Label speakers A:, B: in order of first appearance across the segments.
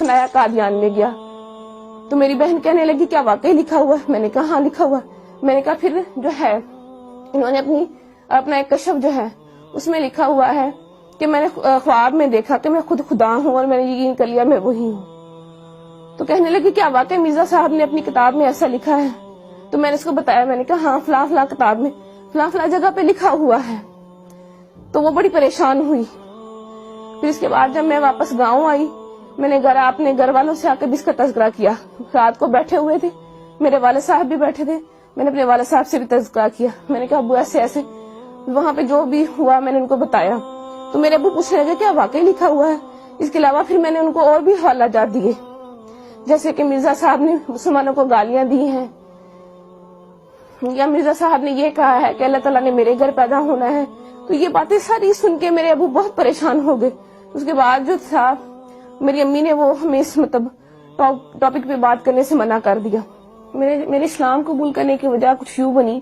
A: سنایا قادیان میں گیا. تو میری بہن کہنے لگی کیا واقعی لکھا ہوا ہے؟ میں نے کہا ہاں لکھا ہوا. میں نے کہا پھر جو ہے انہوں نے اپنا ایک کشف جو ہے اس میں لکھا ہوا ہے کہ میں نے خواب میں دیکھا کہ میں خود خدا ہوں اور میں نے یقین کر لیا میں وہی ہوں. تو کہنے لگی کیا واقعی مرزا صاحب نے اپنی کتاب میں ایسا لکھا ہے؟ تو میں نے اس کو بتایا. میں نے کہا ہاں فلاں فلاں کتاب میں فلاں فلاں جگہ پہ لکھا ہوا ہے. تو وہ بڑی پریشان ہوئی. پھر اس کے بعد جب میں واپس گاؤں آئی میں نے اپنے گھر والوں سے آ کے بھی اس کا تذکرہ کیا. رات کو بیٹھے ہوئے تھے, میرے والد صاحب بھی بیٹھے تھے, میں نے اپنے والد صاحب سے بھی تذکرہ کیا. میں نے کہا ابو ایسے ایسے وہاں پہ جو بھی ہوا میں نے ان کو بتایا. تو میرے ابو پوچھنے لگے کیا واقعی لکھا ہوا ہے؟ اس کے علاوہ پھر میں نے ان کو اور بھی حوالہ جات دیے, جیسے کہ مرزا صاحب نے مسلمانوں کو گالیاں دی ہیں, یا مرزا صاحب نے یہ کہا ہے کہ اللہ تعالیٰ نے میرے گھر پیدا ہونا ہے. تو یہ باتیں ساری سن کے میرے ابو بہت پریشان ہو گئے. اس کے بعد جو تھا میری امی نے وہ ہمیں اس ٹاپک پہ بات کرنے سے منع کر دیا. میرے اسلام قبول کرنے کی وجہ کچھ یوں بنی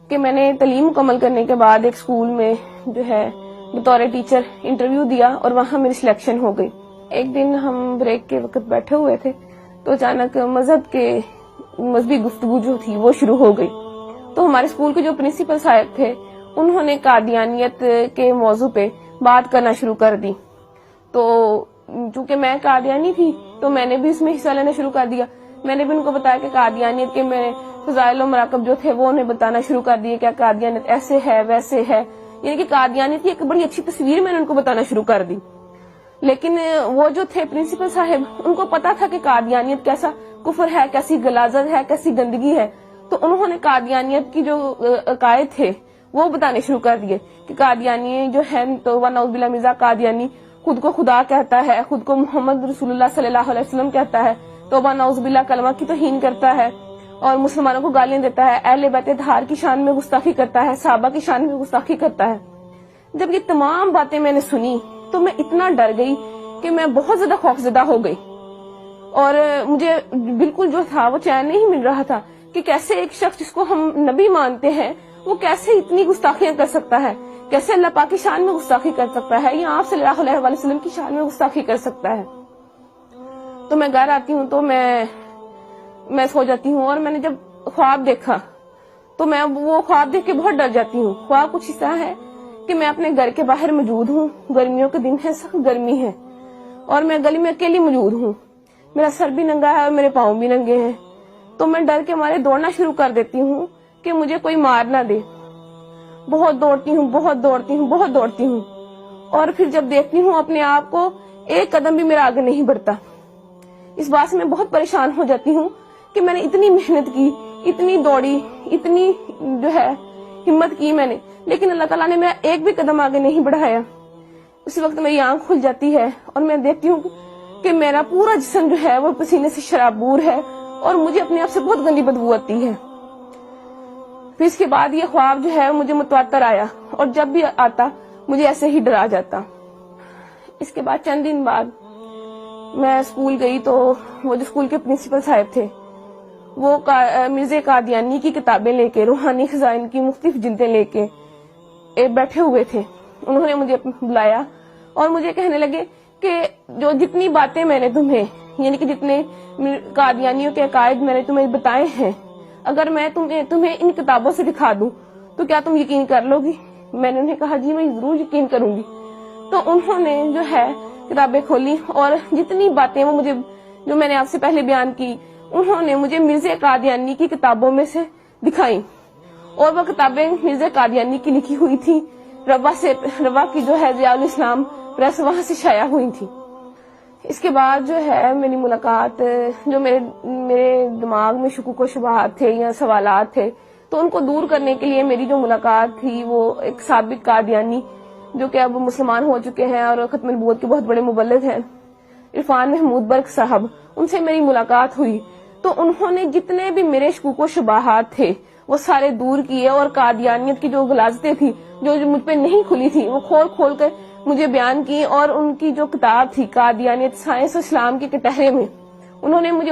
A: کہ میں نے تعلیم مکمل کرنے کے بعد ایک اسکول میں جو ہے بطور ٹیچر انٹرویو دیا اور وہاں میری سلیکشن ہو گئی. ایک دن ہم بریک کے وقت بیٹھے ہوئے تھے تو اچانک مذہبی گفتگو جو تھی وہ شروع ہو گئی. تو ہمارے اسکول کے جو پرنسپل صاحب تھے انہوں نے قادیانیت کے موضوع پہ بات کرنا شروع کر دی. تو چونکہ میں قادیانی تھی تو میں نے بھی اس میں حصہ لینا شروع کر دیا. میں نے بھی ان کو بتایا کہ قادیانیت کے میں فضائل و مراقب جو تھے وہ انہیں بتانا شروع کر دیے, کیا قادیانیت ایسے ہے ویسے ہے, یعنی کہ قادیانیت کی ایک بڑی اچھی تصویر میں نے ان کو بتانا شروع کر دی. لیکن وہ جو تھے پرنسپل صاحب ان کو پتا تھا کہ قادیانیت کیسا کفر ہے, کیسی غلاظت ہے, کیسی گندگی ہے. تو انہوں نے قادیانیت کی جو عقائد تھے وہ بتانے شروع کر دیے کہ قادیانی جو ہے تو نعوذ باللہ مرزا قادیانی خود کو خدا کہتا ہے, خود کو محمد رسول اللہ صلی اللہ علیہ وسلم کہتا ہے, توبہ نعوذ باللہ کلمہ کی توہین کرتا ہے اور مسلمانوں کو گالیاں دیتا ہے, اہل بیت اطہار کی شان میں گستاخی کرتا ہے, صحابہ کی شان میں گستاخی کرتا ہے. جب یہ تمام باتیں میں نے سنی تو میں اتنا ڈر گئی کہ میں بہت زیادہ خوفزدہ ہو گئی اور مجھے بالکل جو تھا وہ چین نہیں مل رہا تھا کہ کیسے ایک شخص جس کو ہم نبی مانتے ہیں وہ کیسے اتنی گستاخیاں کر سکتا ہے, کیسے اللہ پاک کی شان میں گستاخی کر سکتا ہے یا آپ صلی اللہ علیہ وسلم کی شان میں گستاخی کر سکتا ہے. تو میں گھر آتی ہوں تو میں سو جاتی ہوں اور میں نے جب خواب دیکھا تو میں وہ خواب دیکھ کے بہت ڈر جاتی ہوں. خواب کچھ ایسا ہے کہ میں اپنے گھر کے باہر موجود ہوں, گرمیوں کے دن ہے, سخت گرمی ہے اور میں گلی میں اکیلی موجود ہوں, میرا سر بھی ننگا ہے اور میرے پاؤں بھی ننگے ہیں. تو میں ڈر کے مارے دوڑنا شروع کر دیتی ہوں کہ مجھے کوئی مار نہ دے. بہت دوڑتی ہوں اور پھر جب دیکھتی ہوں اپنے آپ کو ایک قدم بھی میرا آگے نہیں بڑھتا. اس بات سے میں بہت پریشان ہو جاتی ہوں کہ میں نے اتنی محنت کی, اتنی دوڑی, اتنی جو ہے ہمت کی میں نے, لیکن اللہ تعالیٰ نے میرا ایک بھی قدم آگے نہیں بڑھایا. اسی وقت میری آنکھ کھل جاتی ہے اور میں دیکھتی ہوں کہ میرا پورا جسم جو ہے وہ پسینے سے شرابور ہے اور مجھے اپنے آپ سے بہت گندی بدبو آتی ہے. پھر اس کے بعد یہ خواب جو ہے مجھے متواتر آیا اور جب بھی آتا مجھے ایسے ہی ڈرا جاتا. اس کے بعد چند دن بعد میں اسکول گئی تو وہ جو اسکول کے پرنسپل صاحب تھے وہ مرزا قادیانی کی کتابیں لے کے, روحانی خزائن کی مختلف جلدیں لے کے بیٹھے ہوئے تھے. انہوں نے مجھے بلایا اور مجھے کہنے لگے کہ جو جتنی باتیں میں نے تمہیں یعنی کہ جتنے قادیانیوں کے عقائد میں نے تمہیں بتائے ہیں اگر میں تمہیں ان کتابوں سے دکھا دوں تو کیا تم یقین کر لو گی؟ میں نے انہیں کہا جی میں ضرور یقین کروں گی. تو انہوں نے جو ہے کتابیں کھولی اور جتنی باتیں وہ مجھے جو میں نے آپ سے پہلے بیان کی انہوں نے مجھے مرزا قادیانی کی کتابوں میں سے دکھائی اور وہ کتابیں مرزا قادیانی کی لکھی ہوئی تھی. روا کی جو ہے ضیاء الاسلام پریس وہاں سے شائع ہوئی تھی. اس کے بعد جو ہے میری ملاقات جو میرے دماغ میں شکوک و شبہات تھے یا سوالات تھے تو ان کو دور کرنے کے لیے میری جو ملاقات تھی وہ ایک سابق قادیانی جو کہ اب مسلمان ہو چکے ہیں اور ختم نبوت کے بہت بڑے مبلغ ہیں, عرفان محمود برق صاحب, ان سے میری ملاقات ہوئی. تو انہوں نے جتنے بھی میرے شکوک و شبہات تھے وہ سارے دور کیے اور قادیانیت کی جو غلاظتیں تھی جو مجھ پہ نہیں کھلی تھی وہ کھول کھول کر مجھے بیان کی. اور ان کی جو کتاب تھی قادیانیت سائنس اسلام کے کٹہرے میں انہوں نے مجھے